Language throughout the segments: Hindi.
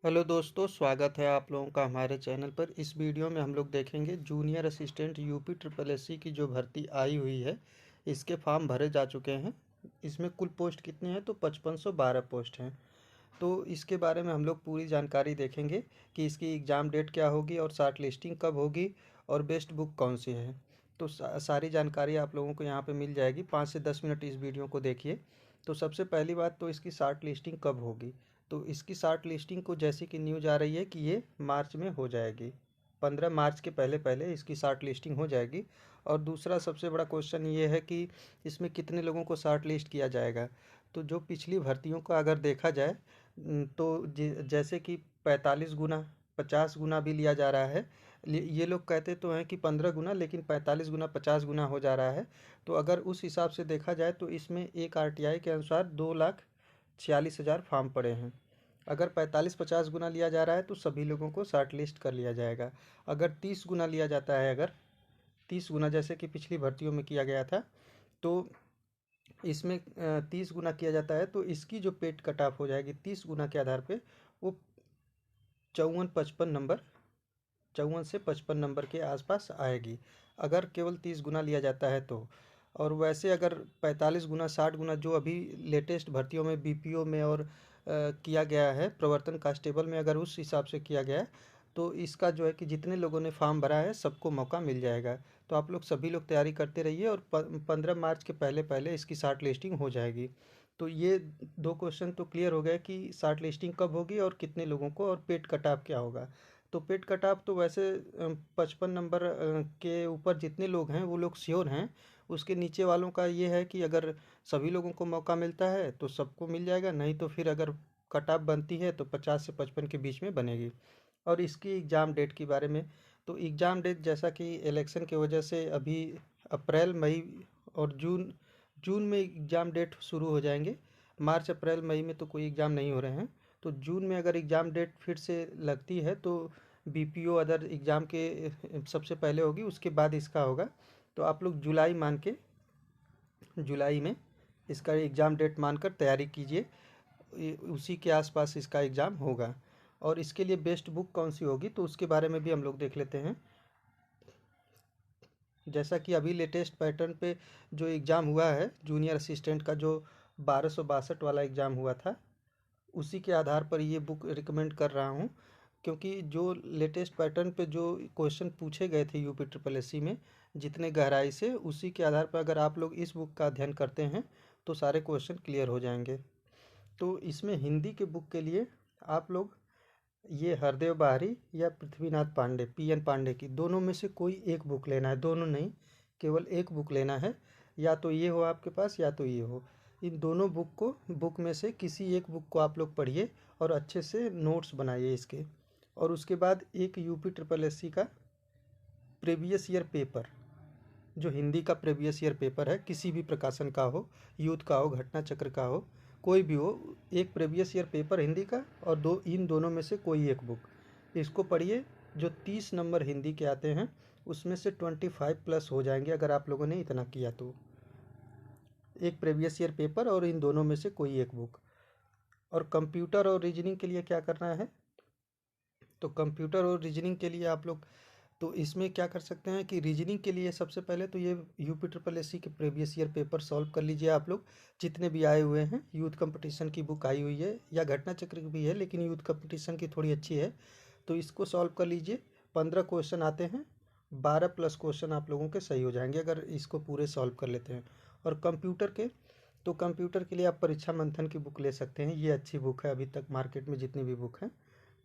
हेलो दोस्तों, स्वागत है आप लोगों का हमारे चैनल पर। इस वीडियो में हम लोग देखेंगे junior assistant UP triple SC की जो भर्ती आई हुई है, इसके फॉर्म भरे जा चुके हैं। इसमें कुल पोस्ट कितने हैं तो 5512 पोस्ट हैं। तो इसके बारे में हम लोग पूरी जानकारी देखेंगे कि इसकी एग्ज़ाम डेट क्या होगी और शॉर्ट लिस्टिंग कब होगी और बेस्ट बुक कौन सी है। तो सारी जानकारी आप लोगों को यहाँ पे मिल जाएगी। 5 से 10 मिनट इस वीडियो को देखिए। तो सबसे पहली बात तो इसकी शॉर्ट लिस्टिंग कब होगी। तो इसकी शॉर्ट लिस्टिंग को जैसे कि न्यूज आ रही है कि ये मार्च में हो जाएगी। 15 मार्च के पहले पहले इसकी शॉर्ट लिस्टिंग हो जाएगी। और दूसरा सबसे बड़ा क्वेश्चन ये है कि इसमें कितने लोगों को शॉर्ट लिस्ट किया जाएगा। तो जो पिछली भर्तियों को अगर देखा जाए तो जैसे कि 45 गुना 50 गुना भी लिया जा रहा है। ये लोग कहते तो हैं कि 15 गुना, लेकिन 45 गुना 50 गुना हो जा रहा है। तो अगर उस हिसाब से देखा जाए तो इसमें एक आरटीआई के अनुसार 2,46,000 फॉर्म पड़े हैं। अगर 45-50 गुना लिया जा रहा है तो सभी लोगों को शॉर्ट लिस्ट कर लिया जाएगा। अगर 30 गुना लिया जाता है, अगर 30 गुना जैसे कि पिछली भर्तियों में किया गया था, तो इसमें 30 गुना किया जाता है तो इसकी जो पेट कट ऑफ हो जाएगी 30 गुना के आधार पे, वो 54-55 नंबर, 54 से 55 नंबर के आसपास आएगी। अगर केवल 30 गुना लिया जाता है तो। और वैसे अगर 45 गुना 60 गुना जो अभी लेटेस्ट भर्तियों में बीपीओ में और किया गया है, प्रवर्तन कांस्टेबल में, अगर उस हिसाब से किया गया है तो इसका जो है कि जितने लोगों ने फॉर्म भरा है सबको मौका मिल जाएगा। तो आप लोग सभी लोग तैयारी करते रहिए और 15 मार्च के पहले पहले इसकी शॉर्ट लिस्टिंग हो जाएगी। तो ये दो क्वेश्चन तो क्लियर हो गए कि शॉर्ट लिस्टिंग कब होगी और कितने लोगों को, और पेड कट ऑफ क्या होगा। तो पेड कट ऑफ तो वैसे 55 नंबर के ऊपर जितने लोग हैं वो लोग श्योर हैं। उसके नीचे वालों का ये है कि अगर सभी लोगों को मौका मिलता है तो सबको मिल जाएगा, नहीं तो फिर अगर कट ऑफ बनती है तो 50 से 55 के बीच में बनेगी। और इसकी एग्ज़ाम डेट के बारे में, तो एग्ज़ाम डेट जैसा कि इलेक्शन की वजह से अभी अप्रैल मई और जून जून में एग्ज़ाम डेट शुरू हो जाएंगे। मार्च अप्रैल मई में तो कोई एग्ज़ाम नहीं हो रहे हैं। तो जून में अगर एग्ज़ाम डेट फिर से लगती है तो बीपीओ अदर एग्ज़ाम के सबसे पहले होगी, उसके बाद इसका होगा। तो आप लोग जुलाई मान के, जुलाई में इसका एग्ज़ाम डेट मानकर तैयारी कीजिए। उसी के आसपास इसका एग्ज़ाम होगा। और इसके लिए बेस्ट बुक कौन सी होगी तो उसके बारे में भी हम लोग देख लेते हैं। जैसा कि अभी लेटेस्ट पैटर्न पे जो एग्ज़ाम हुआ है जूनियर असिस्टेंट का, जो 1262 वाला एग्ज़ाम हुआ था, उसी के आधार पर ये बुक रिकमेंड कर रहा हूँ। क्योंकि जो लेटेस्ट पैटर्न पे जो क्वेश्चन पूछे गए थे यूपी ट्रिपल एससी में जितने गहराई से, उसी के आधार पर अगर आप लोग इस बुक का अध्ययन करते हैं तो सारे क्वेश्चन क्लियर हो जाएंगे। तो इसमें हिंदी के बुक के लिए आप लोग ये हरदेव बाहरी या पृथ्वीनाथ पांडे, पीएन पांडे की दोनों में से कोई एक बुक लेना है। दोनों नहीं, केवल एक बुक लेना है। या तो ये हो आपके पास या तो ये हो। इन दोनों बुक में से किसी एक बुक को आप लोग पढ़िए और अच्छे से नोट्स बनाइए इसके। और उसके बाद एक यूपी ट्रिपल एससी का प्रीवियस ईयर पेपर, जो हिंदी का प्रीवियस ईयर पेपर है, किसी भी प्रकाशन का हो, यूथ का हो, घटना चक्र का हो, कोई भी हो, एक प्रीवियस ईयर पेपर हिंदी का और इन दोनों में से कोई एक बुक, इसको पढ़िए। जो 30 नंबर हिंदी के आते हैं उसमें से 25+ हो जाएंगे अगर आप लोगों ने इतना किया तो। एक प्रीवियस ईयर पेपर और इन दोनों में से कोई एक बुक। और कंप्यूटर और रीजनिंग के लिए क्या करना है, तो कंप्यूटर और रीजनिंग के लिए आप लोग, तो इसमें क्या कर सकते हैं कि रीजनिंग के लिए सबसे पहले तो ये यूपी ट्रिपल एससी के प्रीवियस ईयर पेपर सॉल्व कर लीजिए आप लोग, जितने भी आए हुए हैं। यूथ कंपटीशन की बुक आई हुई है या घटना चक्र की भी है, लेकिन यूथ कंपटीशन की थोड़ी अच्छी है, तो इसको सॉल्व कर लीजिए। 15 क्वेश्चन आते हैं, 12+ क्वेश्चन आप लोगों के सही हो जाएंगे अगर इसको पूरे सॉल्व कर लेते हैं। और कंप्यूटर के, तो कंप्यूटर के लिए आप परीक्षा मंथन की बुक ले सकते हैं। ये अच्छी बुक है, अभी तक मार्केट में जितनी भी बुक हैं,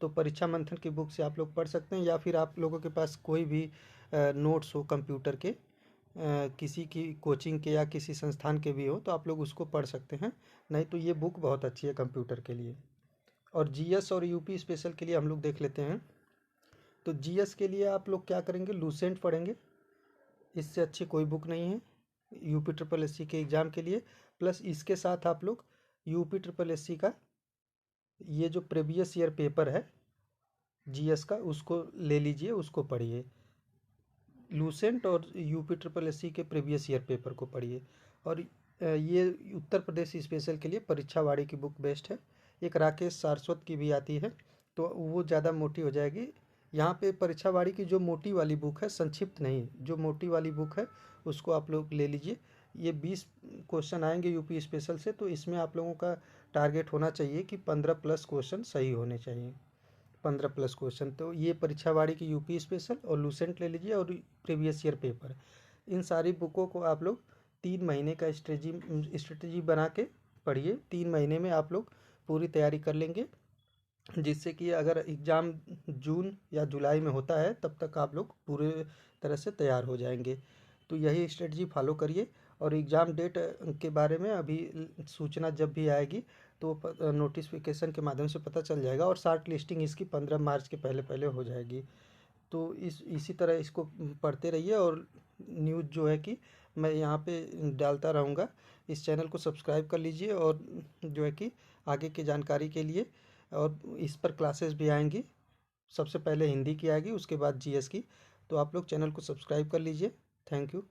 तो परीक्षा मंथन की बुक से आप लोग पढ़ सकते हैं। या फिर आप लोगों के पास कोई भी नोट्स हो कंप्यूटर के, किसी की कोचिंग के या किसी संस्थान के भी हो, तो आप लोग उसको पढ़ सकते हैं। नहीं तो ये बुक बहुत अच्छी है कंप्यूटर के लिए। और जीएस और यूपी स्पेशल के लिए हम लोग देख लेते हैं। तो जीएस के लिए आप लोग क्या करेंगे, लूसेंट पढ़ेंगे। इससे अच्छी कोई बुक नहीं है यूपी ट्रिपल एससी के एग्ज़ाम के लिए। प्लस इसके साथ आप लोग यूपी ट्रिपल एससी का ये जो प्रीवियस ईयर पेपर है जीएस का, उसको ले लीजिए, उसको पढ़िए। लूसेंट और यूपी ट्रिपल एससी के प्रीवियस ईयर पेपर को पढ़िए। और ये उत्तर प्रदेश स्पेशल के लिए परीक्षा वाड़ी की बुक बेस्ट है। एक राकेश सारस्वत की भी आती है, तो वो ज़्यादा मोटी हो जाएगी। यहाँ पे परीक्षावाड़ी की जो मोटी वाली बुक है, संक्षिप्त नहीं, जो मोटी वाली बुक है उसको आप लोग ले लीजिए। ये 20 क्वेश्चन आएंगे यूपी स्पेशल से, तो इसमें आप लोगों का टारगेट होना चाहिए कि 15 प्लस क्वेश्चन सही होने चाहिए। 15 प्लस क्वेश्चन, तो ये परीक्षावाड़ी की यूपी स्पेशल और लूसेंट ले लीजिए और प्रीवियस ईयर पेपर। इन सारी बुकों को आप लोग 3 महीने का स्ट्रेटजी बना के पढ़िए। 3 महीने में आप लोग पूरी तैयारी कर लेंगे, जिससे कि अगर एग्ज़ाम जून या जुलाई में होता है तब तक आप लोग पूरे तरह से तैयार हो जाएंगे। तो यही स्ट्रेटजी फॉलो करिए। और एग्ज़ाम डेट के बारे में अभी सूचना जब भी आएगी तो नोटिफिकेशन के माध्यम से पता चल जाएगा, और शार्ट लिस्टिंग इसकी 15 मार्च के पहले पहले हो जाएगी। तो इसी तरह इसको पढ़ते रहिए, और न्यूज़ जो है कि मैं यहाँ पे डालता रहूँगा। इस चैनल को सब्सक्राइब कर लीजिए, और जो है कि आगे की जानकारी के लिए, और इस पर क्लासेस भी आएंगी। सबसे पहले हिंदी की आएगी, उसके बाद जीएस की। तो आप लोग चैनल को सब्सक्राइब कर लीजिए। Thank you.